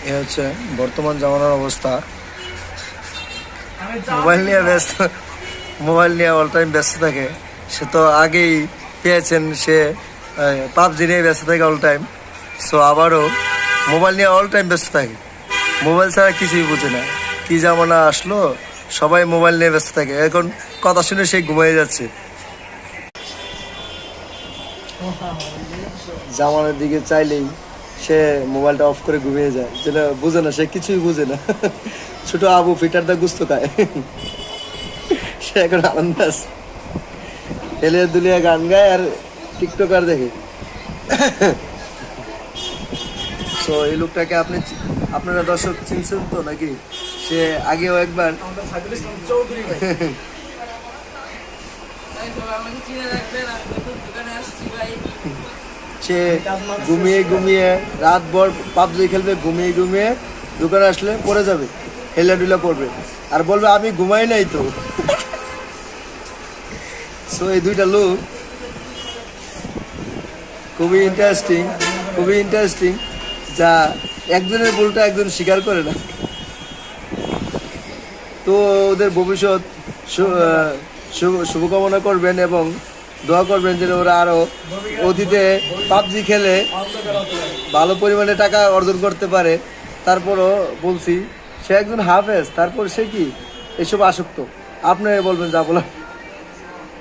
এ হচ্ছে বর্তমান জামানার অবস্থা। মোবাইল নিয়ে ব্যস্ত, মোবাইল নিয়ে অল টাইম ব্যস্ত থাকে। সে তো আগেই পেয়েছেন, সে পাবজি নিয়ে ব্যস্ত থাকে অল টাইম। সো আবারও মোবাইল নিয়ে অল টাইম ব্যস্ত থাকে, মোবাইল ছাড়া কিছুই বুঝে না। কি জামানা আসলো, সবাই মোবাইল নিয়ে ব্যস্ত থাকে। এখন কথা শুনে সে ঘুমিয়ে যাচ্ছে। জামানের দিকে চাইলেই সে মোবাইলটা অফ করে ঘুমিয়ে যায়, যেটা বুঝে না, সে কিছুই বুঝে না। ছোট আবু ফিটার দা গুস্ত খায়, সে এখন আনন্দ আছে, হেলিয়া দুলিয়া গান গায় আর টিকটকার দেখে। তো এই লোকটাকে আপনারা দর্শক চিনছেন তো নাকি? সে আগেও একবার সে ঘুমিয়ে ঘুমিয়ে রাতভর পাবজি খেলবে, ঘুমিয়ে ঘুমিয়ে দোকানে আসলে পড়ে যাবে, হেলাডুলা করবে আর বলবে আমি ঘুমাই নাই তো। সো এই দুইটা লোক খুবই ইন্টারেস্টিং, খুবই ইন্টারেস্টিং, যা একজনের ভুলটা একজন স্বীকার করে না। তো ওদের ভবিষ্যৎ শুভকামনা করবেন এবং দোয়া করবেন যেন ওরা আরও অতীতে পাবজি খেলে ভালো পরিমাণে টাকা অর্জন করতে পারে। তারপরও বলছি, সে একজন হাফেজ, তারপর সে কি এসব আসক্ত। আপনি বলবেন যা বলার।